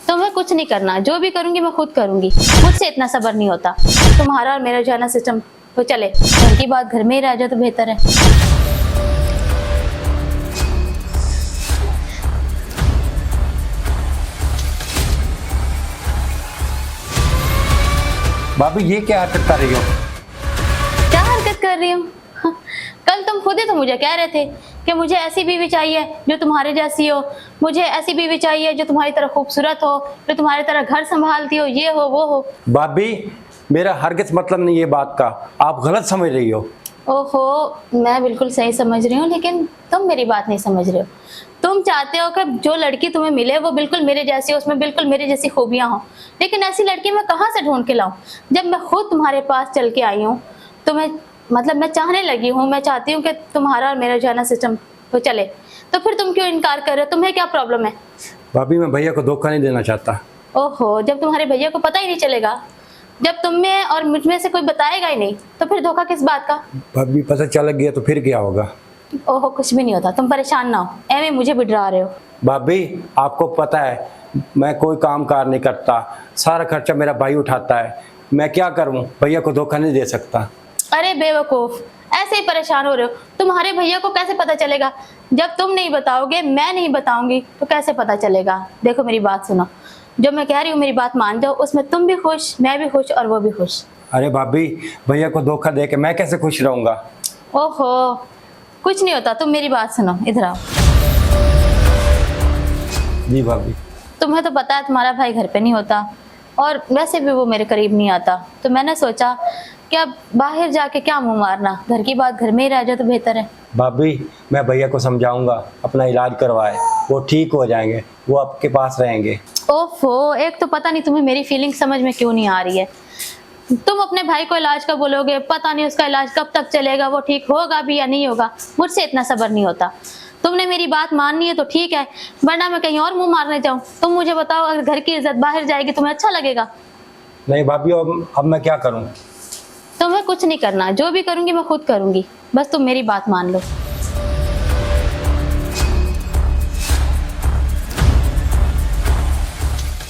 तुम्हें कुछ नहीं करना, जो भी करूंगी मैं खुद करूंगी, मुझसे इतना सब्र नहीं होता। तुम्हारा और मेरा जो है ना सिस्टम तो चले, घर की बात घर में ही रह जाए तो बेहतर है। भाभी ये क्या हरकत कर रही हो? क्या हरकत कर रही हूँ? कल तुम खुद ही तो मुझे कह रहे थे कि मुझे ऐसी बीवी चाहिए जो तुम्हारे जैसी हो, मुझे ऐसी बीवी चाहिए जो तुम्हारी तरह खूबसूरत हो, जो तुम्हारी तरह घर संभालती हो, ये हो वो हो। भाभी मेरा हरगिज़ मतलब नहीं है बात का, आप गलत समझ रही हो। ओहो, मैं बिल्कुल सही समझ रही हूँ, लेकिन तुम मेरी बात नहीं समझ रहे हो। तुम चाहते हो कि जो लड़की तुम्हें मिले वो बिल्कुल मेरे जैसी हो, उसमें बिल्कुल मेरे जैसी खूबियां हो, लेकिन ऐसी लड़की मैं कहाँ से ढूंढ के लाऊं? जब मैं खुद तुम्हारे पास चल के आई हूँ, तुम्हें मतलब मैं चाहने लगी हूँ, मैं चाहती हूँ कि तुम्हारा और मेरा जो है ना सिस्टम तो चले, तो फिर तुम क्यों इनकार कर रहे हो? तुम्हें क्या प्रॉब्लम है? भाभी मैं भैया को धोखा नहीं देना चाहता। ओहो, जब तुम्हारे भैया को पता ही नहीं चलेगा, जब तुम में और मुझ में से कोई बताएगा ही नहीं, तो फिर धोखा किस बात का? भाभी पता चल गया तो फिर क्या होगा? ओहो, कुछ भी नहीं होता, तुम परेशान ना हो, एਵੇਂ मुझे भी डरा रहे हो। भाभी आपको पता है मैं कोई काम कार नहीं करता, सारा खर्चा मेरा भाई उठाता है, मैं क्या करूं? भैया को धोखा नहीं दे सकता। अरे बेवकूफ, ऐसे ही परेशान हो रहे हो। तुम्हारे भैया को कैसे पता चलेगा? जब तुम नहीं बताओगे, मैं नहीं बताऊंगी, तो कैसे पता चलेगा? देखो मेरी बात सुनो, जो मैं कह रही हूँ मेरी बात मान जाओ, उसमें तुम भी खुश, मैं भी खुश और वो भी खुश। अरे भाभी भैया को धोखा दे के मैं कैसे खुश रहूंगा? ओहो, कुछ नहीं होता, तुम मेरी बात सुनो, इधर आओ। जी भाभी। तुम्हें तो पता है तुम्हारा भाई घर पे नहीं होता, और वैसे भी वो मेरे करीब नहीं आता, तो मैंने सोचा कि अब बाहर जाके क्या मुंह मारना, घर की बात घर में ही रह जाए तो बेहतर है। भाभी मैं भैया को समझाऊंगा अपना इलाज करवाए, वो ठीक हो जाएंगे, वो आपके पास रहेंगे। ओफो, एक तो पता नहीं तुम्हें मेरी फीलिंग समझ में क्यों नहीं आ रही है। तुम अपने भाई को इलाज का बोलोगे, पता नहीं उसका इलाज कब तक चलेगा, वो ठीक होगा भी या नहीं होगा, मुझसे इतना सब्र नहीं होता। तुमने मेरी बात माननी है तो ठीक है, वरना मैं कहीं और मुंह मारने जाऊं। तुम मुझे बताओ, अगर घर की इज्जत बाहर जाएगी तुम्हें अच्छा लगेगा? नहीं भाभी अब मैं क्या करूं? तुम्हें कुछ नहीं करना, जो भी करूंगी मैं खुद करूंगी, बस तुम मेरी बात मान लो।